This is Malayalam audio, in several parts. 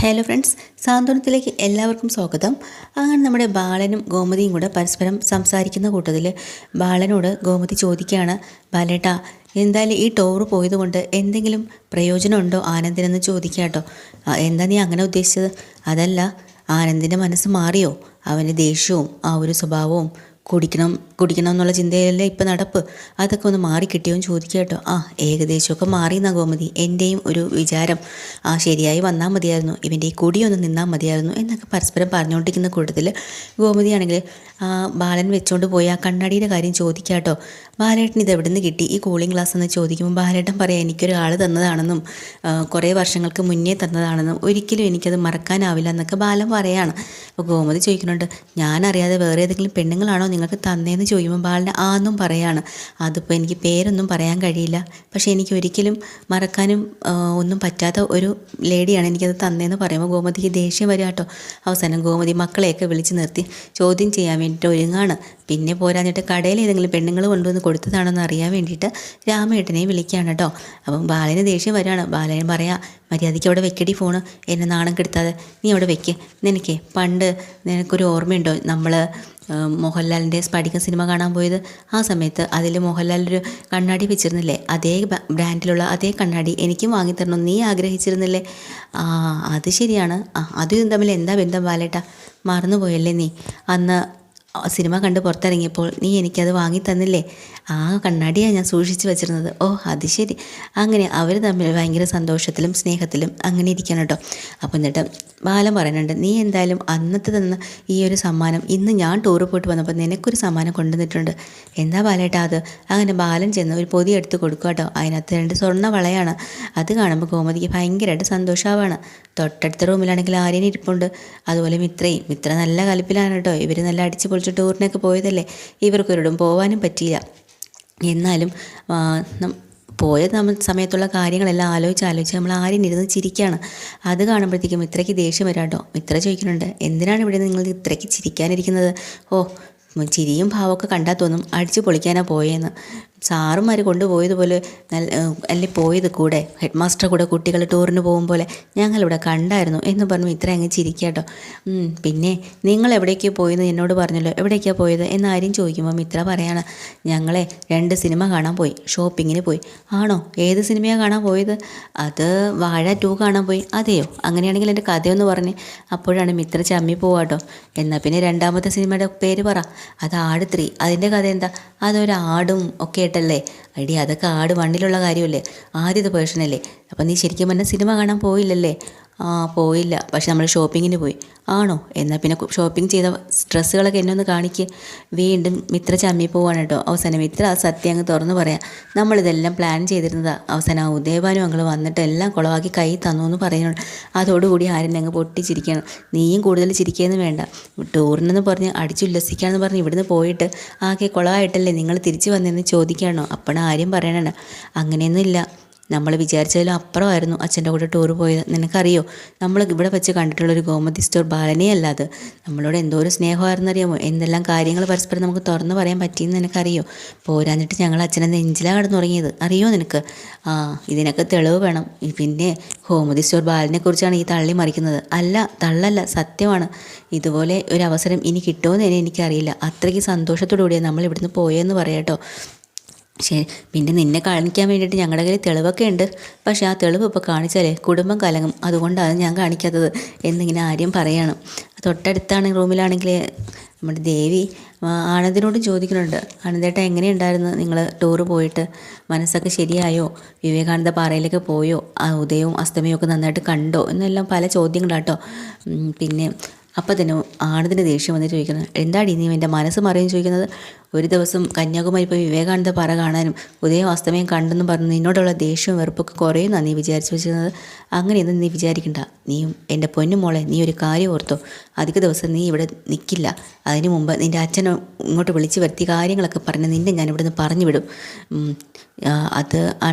ഹലോ ഫ്രണ്ട്സ്, സാന്ത്വനത്തിലേക്ക് എല്ലാവർക്കും സ്വാഗതം. അങ്ങനെ നമ്മുടെ ബാലനും ഗോമതിയും കൂടെ പരസ്പരം സംസാരിക്കുന്ന കൂട്ടത്തിൽ ബാലനോട് ഗോമതി ചോദിക്കുകയാണ്, ബാലേട്ടാ, എന്തായാലും ഈ ടൂറ് പോയതുകൊണ്ട് എന്തെങ്കിലും പ്രയോജനമുണ്ടോ ആനന്ദിനെന്ന് ചോദിക്കുക കേട്ടോ. എന്താ നീ അങ്ങനെ ഉദ്ദേശിച്ചത്? അതല്ല, ആനന്ദിൻ്റെ മനസ്സ് മാറിയോ? അവൻ്റെ ദേഷ്യവും ആ ഒരു സ്വഭാവവും കുടിക്കണം എന്നുള്ള ചിന്തയല്ലേ ഇപ്പം നടപ്പ്, അതൊക്കെ ഒന്ന് മാറിക്കിട്ടിയോ എന്ന് ചോദിക്കുക കേട്ടോ. ഏകദേശമൊക്കെ മാറിയെന്നാ ഗോമതി, എൻ്റെയും ഒരു വിചാരം. ശരിയായി വന്നാൽ മതിയായിരുന്നു, ഇവൻ്റെ ഈ കുടിയൊന്ന് നിന്നാൽ മതിയായിരുന്നു എന്നൊക്കെ പരസ്പരം പറഞ്ഞുകൊണ്ടിരിക്കുന്ന കൂട്ടത്തിൽ ഗോമതിയാണെങ്കിൽ ബാലൻ വെച്ചുകൊണ്ട് പോയി ആ കണ്ണാടിയുടെ കാര്യം ചോദിക്കുക കേട്ടോ. ബാലേട്ടൻ ഇത് എവിടെ നിന്ന് കിട്ടി ഈ കൂളിംഗ് ഗ്ലാസ് എന്ന് ചോദിക്കുമ്പോൾ ബാലേട്ടൻ പറയാം, എനിക്കൊരാൾ തന്നതാണെന്നും കുറേ വർഷങ്ങൾക്ക് മുന്നേ തന്നതാണെന്നും ഒരിക്കലും എനിക്കത് മറക്കാനാവില്ല എന്നൊക്കെ ബാലൻ പറയാണ്. അപ്പോൾ ഗോമതി ചോദിക്കുന്നുണ്ട്, ഞാനറിയാതെ വേറെ ഏതെങ്കിലും പെണ്ണുങ്ങളാണോ നിങ്ങൾക്ക് തന്നേന്ന് ചോദിക്കുമ്പോൾ ബാലന് ആന്നും പറയാണ്, അതിപ്പോൾ എനിക്ക് പേരൊന്നും പറയാൻ കഴിയില്ല, പക്ഷേ എനിക്ക് ഒരിക്കലും മറക്കാനും ഒന്നും പറ്റാത്ത ഒരു ലേഡിയാണ് എനിക്കത് തന്നേന്ന് പറയുമ്പോൾ ഗോമതിക്ക് ദേഷ്യം വരിക കേട്ടോ. അവസാനം ഗോമതി മക്കളെയൊക്കെ വിളിച്ച് നിർത്തി ചോദ്യം ചെയ്യാൻ വേണ്ടിയിട്ട് ഒരുങ്ങാണ്. പിന്നെ പോരാഞ്ഞിട്ട് കടയിൽ ഏതെങ്കിലും പെണ്ണുങ്ങൾ കൊണ്ടുവന്ന് കൊടുത്തതാണെന്ന് അറിയാൻ വേണ്ടിയിട്ട് രാമേട്ടനെ വിളിക്കുകയാണ് കേട്ടോ. അപ്പം ബാലന് ദേഷ്യം വരികയാണ്. ബാലൻ പറയാം, മര്യാദയ്ക്ക് അവിടെ വെക്കടി ഫോണ്, എന്നെ നാണം കെടുത്താതെ നീ അവിടെ വെക്ക്. പണ്ട് നിനക്കൊരു ഓർമ്മയുണ്ടോ, നമ്മൾ മോഹൻലാലിൻ്റെ സ്ഫടികം സിനിമ കാണാൻ പോയത്? ആ സമയത്ത് അതിൽ മോഹൻലാലൊരു കണ്ണാടി വെച്ചിരുന്നില്ലേ, അതേ ബ്രാൻഡിലുള്ള അതേ കണ്ണാടി എനിക്കും വാങ്ങിത്തരണം നീ ആഗ്രഹിച്ചിരുന്നില്ലേ? അത് ശരിയാണ്. അതും തമ്മിൽ എന്താ ബന്ധം ബാലേട്ടാ? മറന്നുപോയല്ലേ നീ? അന്ന് സിനിമ കണ്ട് പുറത്തിറങ്ങിയപ്പോൾ നീ എനിക്കത് വാങ്ങി തന്നില്ലേ? ആ കണ്ണാടിയാണ് ഞാൻ സൂക്ഷിച്ച് വെച്ചിരുന്നത്. അത് ശരി. അങ്ങനെ അവർ തമ്മിൽ ഭയങ്കര സന്തോഷത്തിലും സ്നേഹത്തിലും അങ്ങനെ ഇരിക്കണം കേട്ടോ. അപ്പോൾ എന്നിട്ട് ബാലൻ പറയുന്നുണ്ട്, നീ എന്തായാലും അന്നത്തെ തന്ന ഈ ഒരു സമ്മാനം ഇന്ന് ഞാൻ ടൂറ് പോയിട്ട് വന്നപ്പോൾ നിനക്കൊരു സമ്മാനം കൊണ്ടുവന്നിട്ടുണ്ട്. എന്താ ബാലേട്ടാ അത്? അങ്ങനെ ബാലൻ ചെന്ന് ഒരു പൊതി എടുത്ത് കൊടുക്കുക കേട്ടോ. അതിനകത്ത് 2 സ്വർണ്ണ വളയാണ്. അത് കാണുമ്പോൾ ഗോമതിക്ക് ഭയങ്കരമായിട്ട് സന്തോഷമാവാണ്. തൊട്ടടുത്ത റൂമിലാണെങ്കിൽ ആര്യൻ ഇരിപ്പുണ്ട്, അതുപോലെ മിത്ര നല്ല കലിപ്പിലാണ് കേട്ടോ. ഇവർ നല്ല അടിച്ച് പൊളിച്ച് ടൂറിനൊക്കെ പോയതല്ലേ, ഇവർക്കൊരിടും പോകാനും പറ്റിയില്ല. എന്നാലും പോയ സമയത്തുള്ള കാര്യങ്ങളെല്ലാം ആലോചിച്ച് നമ്മൾ ആര്യൻ ഇരുന്ന് ചിരിക്കുകയാണ്. അത് കാണുമ്പോഴത്തേക്കും മിത്രയ്ക്ക് ദേഷ്യം വരാം കേട്ടോ. മിത്ര ചോദിക്കുന്നുണ്ട്, എന്തിനാണ് ഇവിടെ നിങ്ങൾ ഇത്രയ്ക്ക് ചിരിക്കാനിരിക്കുന്നത്? ചിരിയും ഭാവമൊക്കെ കണ്ടാൽ തോന്നും അടിച്ചു പൊളിക്കാനാണ് പോയെന്ന്. സാറുമാർ കൊണ്ടുപോയതുപോലെ അല്ലേ പോയത്, കൂടെ ഹെഡ് മാസ്റ്റർ കൂടെ കുട്ടികൾ ടൂറിന് പോകും പോലെ ഞങ്ങളിവിടെ കണ്ടായിരുന്നു എന്ന് പറഞ്ഞു ഇത്ര അങ്ങ് ചിരിക്കുക കേട്ടോ. പിന്നെ നിങ്ങൾ എവിടേക്കാണ് പോയെന്ന് എന്നോട് പറഞ്ഞല്ലോ, എവിടേക്കാണ് പോയത് എന്ന് ആരും ചോദിക്കുമ്പോൾ മിത്ര പറയാണ്, ഞങ്ങളെ 2 സിനിമ കാണാൻ പോയി, ഷോപ്പിങ്ങിന് പോയി. ആണോ? ഏത് സിനിമയാണ് കാണാൻ പോയത്? അത് വാഴ 2 കാണാൻ പോയി. അതെയോ? അങ്ങനെയാണെങ്കിൽ എൻ്റെ കഥയൊന്ന് പറഞ്ഞ്. അപ്പോഴാണ് മിത്ര ചമ്മി പോവാട്ടോ. എന്നാൽ പിന്നെ 2ാമത്തെ സിനിമയുടെ പേര് പറ. അത് ആട് 3. അതിൻ്റെ കഥ എന്താ? അതൊരാടും ഒക്കെ ആയിട്ടല്ലേ? അടി, അതൊക്കെ ആട് 1ലുള്ള കാര്യമല്ലേ, ആദ്യത്തെ പേഴ്സണല്ലേ. അപ്പം നീ ശരിക്കും പറഞ്ഞാൽ സിനിമ കാണാൻ പോയില്ലല്ലേ? പോയില്ല, പക്ഷെ നമ്മൾ ഷോപ്പിങ്ങിന് പോയി. ആണോ? എന്നാൽ പിന്നെ ഷോപ്പിംഗ് ചെയ്ത ഡ്രസ്സുകളൊക്കെ എന്നെ ഒന്ന് കാണിക്ക്. വീണ്ടും മിത്ര ചമ്മി പോവാണ് കേട്ടോ. അവസാനം മിത്ര ആ സത്യം അങ്ങ് തുറന്ന് പറയാം, നമ്മളിതെല്ലാം പ്ലാൻ ചെയ്തിരുന്നതാണ്. അവസാനം ഉദയഭാനു അങ്ങൾ വന്നിട്ട് എല്ലാം കുളവാക്കി കൈ തന്നു എന്ന് പറയുന്നുണ്ട്. അതോടുകൂടി ആരും അങ്ങ് പൊട്ടിച്ചിരിക്കുകയാണ്. നീയും കൂടുതൽ ചിരിക്കുകയെന്ന് വേണ്ട, ടൂറിനെന്ന് പറഞ്ഞ് അടിച്ചുല്ലസിക്കാമെന്ന് പറഞ്ഞ് ഇവിടുന്ന് പോയിട്ട് ആകെ കുളമായിട്ടല്ലേ നിങ്ങൾ തിരിച്ചു വന്നതെന്ന് ചോദിക്കുകയാണോ? അപ്പോഴാണ് ആര്യം പറയണേ, അങ്ങനെയൊന്നും ഇല്ല, നമ്മൾ വിചാരിച്ചതിലും അപ്പുറമായിരുന്നു അച്ഛൻ്റെ കൂടെ ടൂർ പോയത്. നിനക്കറിയോ, നമ്മൾ ഇവിടെ വെച്ച് കണ്ടിട്ടുള്ളൊരു ഗോമതി സ്റ്റോർ ബാലനേ അല്ല അത്. നമ്മളോട് എന്തോ ഒരു സ്നേഹമായിരുന്നു അറിയാമോ, എന്തെല്ലാം കാര്യങ്ങൾ പരസ്പരം നമുക്ക് തുറന്ന് പറയാൻ പറ്റിയെന്ന് നിനക്കറിയോ? പോരാഞ്ഞിട്ട് ഞങ്ങൾ അച്ഛനെ നെഞ്ചിലാണ് കിടന്നുറങ്ങിയത്, അറിയോ നിനക്ക്? ഇതിനൊക്കെ തെളിവ് വേണം. പിന്നെ ഗോമതി സ്റ്റോർ ബാലനെ കുറിച്ചാണ് ഈ തള്ളി മറിക്കുന്നത്. അല്ല, തള്ളല്ല, സത്യമാണ്. ഇതുപോലെ ഒരു അവസരം ഇനി കിട്ടുമെന്ന് എനിക്കറിയില്ല. അത്രയ്ക്ക് സന്തോഷത്തോടു കൂടിയാണ് നമ്മൾ ഇവിടുന്ന് പോയെന്ന് പറയാട്ടോ. ശരി, പിന്നെ നിന്നെ കാണിക്കാൻ വേണ്ടിയിട്ട് ഞങ്ങളുടെ കയ്യിൽ തെളിവൊക്കെ ഉണ്ട്, പക്ഷേ ആ തെളിവ് ഇപ്പോൾ കാണിച്ചാലേ കുടുംബം കലങ്ങും, അതുകൊണ്ടാണ് ഞാൻ കാണിക്കാത്തത് എന്നിങ്ങനെ ആര്യം പറയാണ്. തൊട്ടടുത്താണ് റൂമിലാണെങ്കിൽ നമ്മുടെ ദേവി ആനന്ദിനോട് ചോദിക്കുന്നുണ്ട്, ആനന്ദേട്ട എങ്ങനെയുണ്ടായിരുന്നു നിങ്ങൾ ടൂറ് പോയിട്ട്? മനസ്സൊക്കെ ശരിയായോ? വിവേകാനന്ദ പാറയിലേക്ക് പോയോ? ഉദയവും അസ്തമയവും ഒക്കെ നന്നായിട്ട് കണ്ടോ എന്നെല്ലാം പല ചോദ്യങ്ങളാട്ടോ. പിന്നെ അപ്പം തന്നെ ആനന്ദിന് ദേഷ്യം വന്ന് ചോദിക്കുന്നത്, എന്താടി നീ എൻ്റെ മനസ്സ് മറിയും ചോദിക്കുന്നത്? ഒരു ദിവസം കന്യാകുമാരി പോയി വിവേകാനന്ദ പാറ കാണാനും ഉദയം അസ്തമയം കണ്ടെന്നും പറഞ്ഞ് നിന്നോടുള്ള ദേഷ്യവും വെറുപ്പൊക്കെ കുറേന്നാണ് നീ വിചാരിച്ചു വെച്ചിരുന്നത്. അങ്ങനെയൊന്നും നീ വിചാരിക്കണ്ട. നീയും എൻ്റെ പൊന്നു മോളെ, നീ ഒരു കാര്യം ഓർത്തോ, അധിക ദിവസം നീ ഇവിടെ നിൽക്കില്ല. അതിനു മുമ്പ് നിൻ്റെ അച്ഛനെ ഇങ്ങോട്ട് വിളിച്ച് വരുത്തി കാര്യങ്ങളൊക്കെ പറഞ്ഞ് നിന്നെ ഞാൻ ഇവിടുന്ന് പറഞ്ഞു വിടും. അത്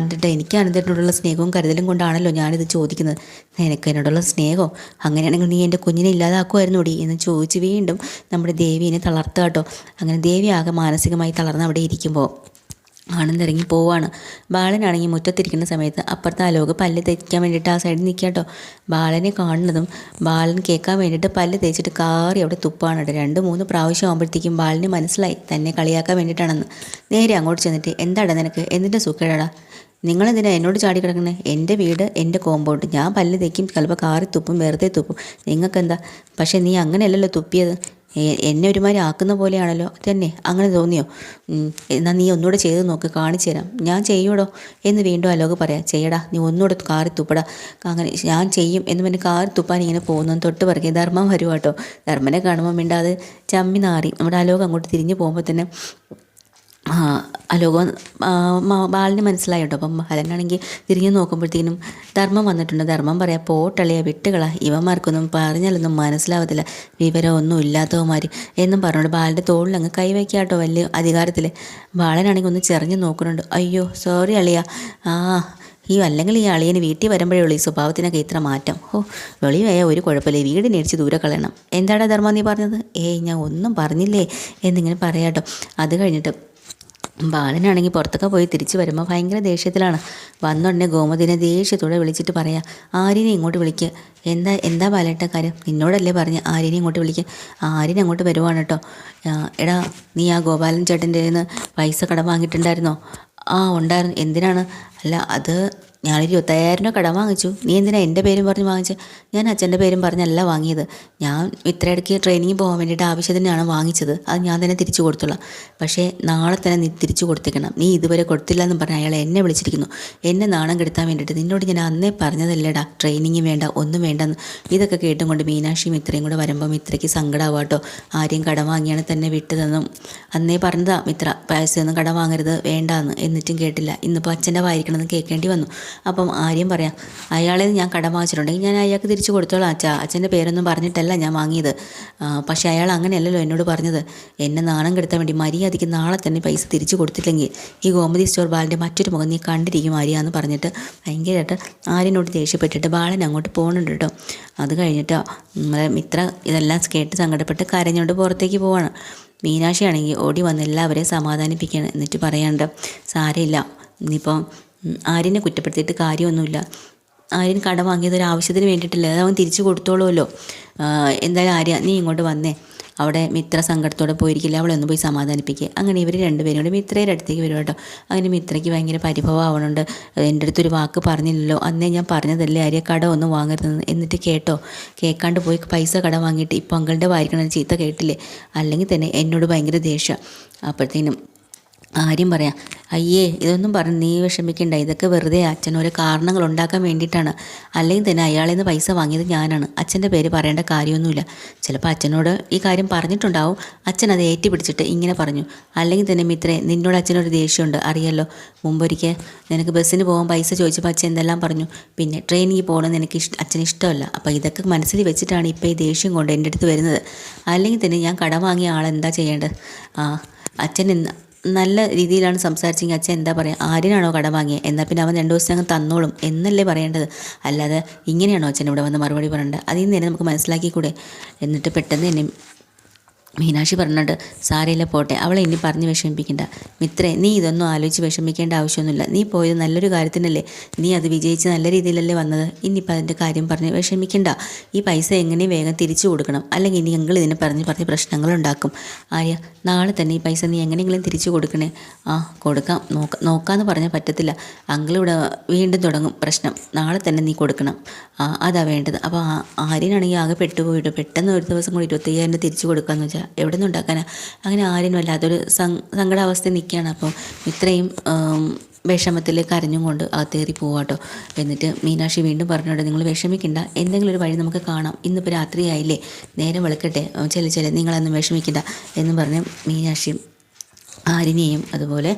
എനിക്ക് എന്നോടുള്ള സ്നേഹവും കരുതലും കൊണ്ടാണല്ലോ ഞാനിത് ചോദിക്കുന്നത്. നിനക്ക് എന്നോടുള്ള സ്നേഹമോ? അങ്ങനെയാണെങ്കിൽ നീ എൻ്റെ കുഞ്ഞിനെ ഇല്ലാതാക്കുമായിരുന്നോടി എന്ന് ചോദിച്ച് വീണ്ടും നമ്മുടെ ദേവീനെ തളർത്തുക കേട്ടോ. അങ്ങനെ ദേവി ആകെ മാനസികമായി തളർന്ന് അവിടെ ഇരിക്കുമ്പോൾ ആണെന്നിറങ്ങി പോവാണ്. ബാലനാണെങ്കിൽ മുറ്റത്തിരിക്കുന്ന സമയത്ത് അപ്പുറത്തെ അലോക് പല്ല് തേക്കാൻ വേണ്ടിയിട്ട് ആ സൈഡിൽ നിൽക്കുക കേട്ടോ. ബാലനെ കാണുന്നതും ബാലൻ കേൾക്കാൻ വേണ്ടിയിട്ട് പല്ല് തേച്ചിട്ട് കാറി അവിടെ തുപ്പാണ് കേട്ടോ. 2-3 പ്രാവശ്യം ആകുമ്പോഴത്തേക്കും ബാലന് മനസ്സിലായി തന്നെ കളിയാക്കാൻ വേണ്ടിയിട്ടാണെന്ന്. നേരെ അങ്ങോട്ട് ചെന്നിട്ട് എന്താടാ നിനക്ക് എന്തിൻ്റെ സുഖേടാ, നിങ്ങളെന്തിനാ എന്നോട് ചാടി കിടക്കുന്നത്? എൻ്റെ വീട് എൻ്റെ കോമ്പൗണ്ട്, ഞാൻ പല്ല് തേക്കും ചിലപ്പോൾ കാറി തുപ്പും വെറുതെ തുപ്പും, നിങ്ങൾക്കെന്താ? പക്ഷേ നീ അങ്ങനെയല്ലല്ലോ തുപ്പിയത്, എന്നെ ഒരുമാതിരി ആക്കുന്ന പോലെയാണല്ലോ. തന്നെ അങ്ങനെ തോന്നിയോ? എന്നാൽ നീ ഒന്നുകൂടെ ചെയ്ത് നോക്ക്, കാണിച്ചു തരാം. ഞാൻ ചെയ്യൂടോ എന്ന് വീണ്ടും അലോക് പറയാം. ചെയ്യടാ, നീ ഒന്നുകൂടെ കാറി തുപ്പടാ. അങ്ങനെ ഞാൻ ചെയ്യും എന്ന് പറഞ്ഞ് കാറി തുപ്പാൻ ഇങ്ങനെ പോകുന്നു. തൊട്ട് പിറകെ ധർമ്മം വരുവാ കേട്ടോ. ധർമ്മനെ കാണുമ്പോൾ മിണ്ടാതെ ചമ്മി നാറി നമ്മുടെ അലോക് അങ്ങോട്ട് തിരിഞ്ഞ് പോകുമ്പോൾ തന്നെ അലോക് ബാലിന് മനസ്സിലായി കേട്ടോ. അപ്പം ബാലനാണെങ്കിൽ തിരിഞ്ഞു നോക്കുമ്പോഴത്തേനും ധർമ്മം വന്നിട്ടുണ്ട്. ധർമ്മം പറയാം, പോട്ടളിയ വിട്ടുകളാ, ഇവന്മാർക്കൊന്നും പറഞ്ഞാലൊന്നും മനസ്സിലാവത്തില്ല, വിവരമൊന്നും ഇല്ലാത്തവന്മാർ എന്നും പറഞ്ഞോണ്ട് ബാലിൻ്റെ തോളിൽ അങ്ങ് കൈവയ്ക്കുക കേട്ടോ. വലിയ അധികാരത്തിൽ ബാലനാണെങ്കിൽ ഒന്ന് ചെറിഞ്ഞ് നോക്കുന്നുണ്ട്. അയ്യോ സോറി അളിയ, അല്ലെങ്കിൽ ഈ അളിയന് വീട്ടിൽ വരുമ്പോഴേ ഉള്ളൂ ഈ സ്വഭാവത്തിനൊക്കെ ഇത്ര മാറ്റം. വെളിവായ ഒരു കുഴപ്പമില്ല, വീടിനടിച്ച് ദൂരെ കളയണം. എന്താടാ ധർമ്മം നീ പറഞ്ഞത്? ഞാൻ ഒന്നും പറഞ്ഞില്ലേ എന്നിങ്ങനെ പറയാട്ടോ. അത് കഴിഞ്ഞിട്ട് ബാലനാണെങ്കിൽ പുറത്തൊക്കെ പോയി തിരിച്ച് വരുമ്പോൾ ഭയങ്കര ദേഷ്യത്തിലാണ്. വന്നുടനെ ഗോമതിനെ ദേഷ്യത്തോടെ വിളിച്ചിട്ട് പറയാം, ആര്യനെ ഇങ്ങോട്ട് വിളിക്കുക. എന്താ ബാലേട്ട കാര്യം? നിന്നോടല്ലേ പറഞ്ഞ് ആര്യനെ ഇങ്ങോട്ട് വിളിക്കുക. ആര്യനെ അങ്ങോട്ട് വരുവാണ് കേട്ടോ. എടാ, നീ ആ ഗോപാലൻ ചേട്ടൻ്റെ നിന്ന് പൈസ കടം വാങ്ങിയിട്ടുണ്ടായിരുന്നോ? ഉണ്ടായിരുന്നു. എന്തിനാണ്? അല്ല, അത് ഞാനൊരു 25,000 രൂപ കടം വാങ്ങിച്ചു. നീ എന്തിനാ എൻ്റെ പേരും പറഞ്ഞ് വാങ്ങിച്ചത്? ഞാൻ അച്ഛൻ്റെ പേരും പറഞ്ഞല്ല വാങ്ങിയത്. ഞാൻ ഇത്രയിടയ്ക്ക് ട്രെയിനിങ്ങിന് പോകാൻ വേണ്ടിയിട്ട് ആവശ്യത്തിനാണ് വാങ്ങിച്ചത്. അത് ഞാൻ തന്നെ തിരിച്ചു കൊടുത്തോളാം. പക്ഷേ നാളെ തന്നെ നീ തിരിച്ചു കൊടുത്തേക്കണം. നീ ഇതുവരെ കൊടുത്തില്ല എന്ന് പറഞ്ഞ് അയാൾ എന്നെ വിളിച്ചിരിക്കുന്നു. എന്നെ നാണം കെടുത്താൻ വേണ്ടിയിട്ട്. നിന്നോട് ഞാൻ അന്നേ പറഞ്ഞതല്ലേടാ ട്രെയിനിങ് വേണ്ട, ഒന്നും വേണ്ടെന്ന്. ഇതൊക്കെ കേട്ടും കൊണ്ട് മീനാക്ഷിയും ഇത്രയും കൂടെ വരുമ്പം ഇത്രയ്ക്ക് സങ്കടമാവാട്ടോ. ആരെയും കടം വാങ്ങിയാണ് തന്നെ വിട്ടതെന്നും അന്നേ പറഞ്ഞതാ മിത്ര, പൈസയൊന്നും കടം വാങ്ങരുത് വേണ്ടാന്ന്. എന്നിട്ടും കേട്ടില്ല. ഇന്നിപ്പോൾ അച്ഛൻ്റെ വായിരിക്കണമെന്ന് കേൾക്കേണ്ടി വന്നു. അപ്പം ആര്യം പറയാം, അയാളെ ഞാൻ കടം വാങ്ങിച്ചിട്ടുണ്ടെങ്കിൽ ഞാൻ അയാൾക്ക് തിരിച്ചു കൊടുത്തോളാം അച്ഛൻ്റെ പേരൊന്നും പറഞ്ഞിട്ടല്ല ഞാൻ വാങ്ങിയത്. പക്ഷേ അയാൾ അങ്ങനെയല്ലല്ലോ എന്നോട് പറഞ്ഞത്. എന്നെ നാണം കെടുത്താൻ വേണ്ടി മര്യാദയ്ക്ക് നാളെ തന്നെ പൈസ തിരിച്ചു കൊടുത്തില്ലെങ്കിൽ ഈ ഗോമതി സ്റ്റോർ ബാലിൻ്റെ മറ്റൊരു മുഖം നീ കണ്ടിരിക്കും ആര്യാന്ന് പറഞ്ഞിട്ട് ഭയങ്കരമായിട്ട് ആര്യനോട് ദേഷ്യപ്പെട്ടിട്ട് ബാലൻ അങ്ങോട്ട് പോകുന്നുണ്ട് കേട്ടോ. അത് കഴിഞ്ഞിട്ട് നമ്മളെ മിത്ര ഇതെല്ലാം കേട്ട് സങ്കടപ്പെട്ട് കരഞ്ഞുകൊണ്ട് പുറത്തേക്ക് പോവാണ്. മീനാക്ഷിയാണെങ്കിൽ ഓടി വന്ന് എല്ലാവരെയും സമാധാനിപ്പിക്കുകയാണ്. എന്നിട്ട് പറയാണ്ട്, സാരമില്ല, ഇനിയിപ്പോൾ ആര്യനെ കുറ്റപ്പെടുത്തിയിട്ട് കാര്യമൊന്നുമില്ല. ആര്യൻ കടം വാങ്ങിയത് ഒരു ആവശ്യത്തിന് വേണ്ടിയിട്ടില്ല, അത് അവൻ തിരിച്ചു കൊടുത്തോളുമല്ലോ. എന്തായാലും ആര്യ നീ ഇങ്ങോട്ട് വന്നേ. അവിടെ മിത്ര സങ്കടത്തോടെ പോയിരിക്കില്ല, അവളെ ഒന്ന് പോയി സമാധാനിപ്പിക്കുക. അങ്ങനെ ഇവർ രണ്ടുപേരും കൂടെ മിത്രയുടെ അടുത്തേക്ക് വരും കേട്ടോ. അങ്ങനെ മിത്രയ്ക്ക് ഭയങ്കര പരിഭവമാവണുണ്ട്. എൻ്റെ അടുത്തൊരു വാക്ക് പറഞ്ഞില്ലല്ലോ, അന്നേ ഞാൻ പറഞ്ഞതല്ലേ ആര്യ കടം ഒന്നും വാങ്ങരുതെന്ന്. എന്നിട്ട് കേട്ടോ, കേൾക്കാണ്ട് പോയി പൈസ കടം വാങ്ങിയിട്ട് ഇപ്പോൾ അങ്കളുടെ വായിക്കണ ചീത്ത കേട്ടില്ലേ? അല്ലെങ്കിൽ തന്നെ എന്നോട് ഭയങ്കര ദേഷ്യം. അപ്പോഴത്തേനും ആര്യം പറയാം, അയ്യേ ഇതൊന്നും പറഞ്ഞ് നീ വിഷമിക്കണ്ട, ഇതൊക്കെ വെറുതെ അച്ഛൻ ഓരോ കാരണങ്ങൾ ഉണ്ടാക്കാൻ വേണ്ടിയിട്ടാണ്. അല്ലെങ്കിൽ തന്നെ അയാളിൽ നിന്ന് പൈസ വാങ്ങിയത് ഞാനാണ്. അച്ഛൻ്റെ പേര് പറയേണ്ട കാര്യമൊന്നുമില്ല. ചിലപ്പോൾ അച്ഛനോട് ഈ കാര്യം പറഞ്ഞിട്ടുണ്ടാവും, അച്ഛൻ അത് ഏറ്റുപിടിച്ചിട്ട് ഇങ്ങനെ പറഞ്ഞു. അല്ലെങ്കിൽ തന്നെ മിത്രേ, നിന്നോട് അച്ഛനൊരു ദേഷ്യമുണ്ട് അറിയാലോ. മുമ്പൊരിക്കൽ നിനക്ക് ബസ്സിന് പോകാൻ പൈസ ചോദിച്ചപ്പോൾ അച്ഛൻ എന്തെല്ലാം പറഞ്ഞു. പിന്നെ ട്രെയിനിൽ പോകണമെന്ന് എനിക്ക് അച്ഛന് ഇഷ്ടമല്ല. അപ്പോൾ ഇതൊക്കെ മനസ്സിൽ വെച്ചിട്ടാണ് ഇപ്പോൾ ഈ ദേഷ്യം കൊണ്ട് എൻ്റെ അടുത്ത് വരുന്നത്. അല്ലെങ്കിൽ തന്നെ ഞാൻ കടം വാങ്ങിയ ആളെന്താ ചെയ്യേണ്ടത്? അച്ഛൻ നല്ല രീതിയിലാണ് സംസാരിച്ചെങ്കിൽ അച്ഛൻ എന്താ പറയുക, ആര്യനാണോ കടം വാങ്ങിയത്, എന്നാൽ പിന്നെ അവൻ 2 ദിവസത്തിനകം തന്നോളും എന്നല്ലേ പറയേണ്ടത്. അല്ലാതെ ഇങ്ങനെയാണോ അച്ഛൻ ഇവിടെ വന്ന് മറുപടി പറയേണ്ടത്? അതിൽ നിന്ന് തന്നെ നമുക്ക് മനസ്സിലാക്കിക്കൂടെ? എന്നിട്ട് പെട്ടെന്ന് തന്നെ മീനാക്ഷി പറഞ്ഞിട്ട്, സാരയില്ല പോട്ടെ, അവളെ ഇനി പറഞ്ഞ് വിഷമിപ്പിക്കണ്ട. മിത്രേ, നീ ഇതൊന്നും ആലോചിച്ച് വിഷമിക്കേണ്ട ആവശ്യമൊന്നുമില്ല. നീ പോയത് നല്ലൊരു കാര്യത്തിനല്ലേ, നീ അത് വിജയിച്ച് നല്ല രീതിയിലല്ലേ വന്നത്. ഇനിയിപ്പോൾ അതിൻ്റെ കാര്യം പറഞ്ഞ് വിഷമിക്കണ്ട. ഈ പൈസ എങ്ങനെയും വേഗം തിരിച്ചു കൊടുക്കണം, അല്ലെങ്കിൽ ഇനി ഞങ്ങൾ ഇതിനെ പറഞ്ഞ് പ്രശ്നങ്ങളുണ്ടാക്കും. ആര്യ, നാളെ തന്നെ ഈ പൈസ നീ എങ്ങനെയെങ്കിലും തിരിച്ചു കൊടുക്കണേ. കൊടുക്കാം, നോക്കാമെന്ന് പറഞ്ഞാൽ പറ്റത്തില്ല. അങ്കിളിവിടെ വീണ്ടും തുടങ്ങും പ്രശ്നം. നാളെ തന്നെ നീ കൊടുക്കണം. അതാ വേണ്ടത്. അപ്പോൾ ആര്യനാണെങ്കിൽ ആകെ പെട്ടുപോയിട്ട് പെട്ടെന്ന് ഒരു ദിവസം കൂടി 25,000 തിരിച്ചു കൊടുക്കാമെന്ന് വെച്ചാൽ എവിടെ നിന്ന് ഉണ്ടാക്കാനാ? അങ്ങനെ ആര്യനും വല്ലാത്തൊരു സങ്കടാവസ്ഥ നിൽക്കുകയാണ്. അപ്പോൾ ഇത്രയും വിഷമത്തിൽ കരഞ്ഞും കൊണ്ട് അകത്തേറി പോവാട്ടോ. എന്നിട്ട് മീനാക്ഷി വീണ്ടും പറഞ്ഞോട്ടെ, നിങ്ങൾ വിഷമിക്കണ്ട, എന്തെങ്കിലും ഒരു വഴി നമുക്ക് കാണാം. ഇന്നിപ്പോൾ രാത്രിയായില്ലേ, നേരം വെളുക്കട്ടെ, ചെല നിങ്ങളൊന്നും വിഷമിക്കണ്ട എന്ന് പറഞ്ഞ് മീനാക്ഷിയും ആര്യനെയും അതുപോലെ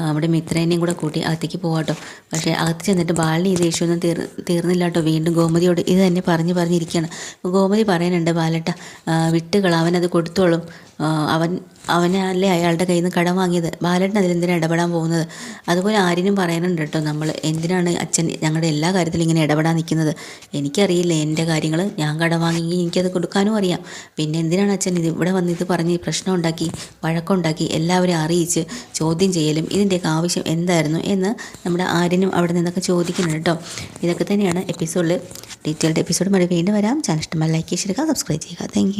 നമ്മുടെ മിത്രേനെയും കൂടെ കൂട്ടി അകത്തേക്ക് പോവാട്ടോ. പക്ഷേ അകത്ത് ചെന്നിട്ട് ബാലിന് ഈ ദേഷ്യമൊന്നും തീർന്നില്ല കേട്ടോ. വീണ്ടും ഗോമതിയോട് ഇത് തന്നെ പറഞ്ഞിരിക്കുകയാണ്. ഗോമതി പറയാനുണ്ട്, ബാലട്ട വിട്ടുകൾ, അവനത് കൊടുത്തോളും, അവനല്ലേ അയാളുടെ കയ്യിൽ നിന്ന് കടം വാങ്ങിയത്. ബാലട്ടൻ അതിലെന്തിനാണ് ഇടപെടാൻ പോകുന്നത്? അതുപോലെ ആര്യനും പറയാനുണ്ട് കേട്ടോ, നമ്മൾ എന്തിനാണ് അച്ഛൻ ഞങ്ങളുടെ എല്ലാ കാര്യത്തിലും ഇങ്ങനെ ഇടപെടാൻ നിൽക്കുന്നത്? എനിക്കറിയില്ല എൻ്റെ കാര്യങ്ങൾ, ഞാൻ കടം വാങ്ങിയെങ്കിൽ എനിക്കത് കൊടുക്കാനും അറിയാം. പിന്നെ എന്തിനാണ് അച്ഛൻ ഇവിടെ വന്ന് ഇത് പറഞ്ഞ് പ്രശ്നം ഉണ്ടാക്കി വഴക്കുണ്ടാക്കി എല്ലാവരും അറിയിച്ച് ചോദ്യം ചെയ്യലും ഇതിൻ്റെയൊക്കെ ആവശ്യം എന്തായിരുന്നു എന്ന് നമ്മുടെ ആര്യനും അവിടെ നിന്നൊക്കെ ചോദിക്കുന്നുണ്ട് കേട്ടോ. ഇതൊക്കെ തന്നെയാണ് എപ്പിസോഡിൽ. ഡീറ്റെയിൽഡ് എപ്പിസോഡ് മഴ വീണ്ടും വരാം. ചാനൽ ഇഷ്ടമായി ലൈക്ക് ചെയ്യുക, സബ്സ്ക്രൈബ് ചെയ്യുക. താങ്ക്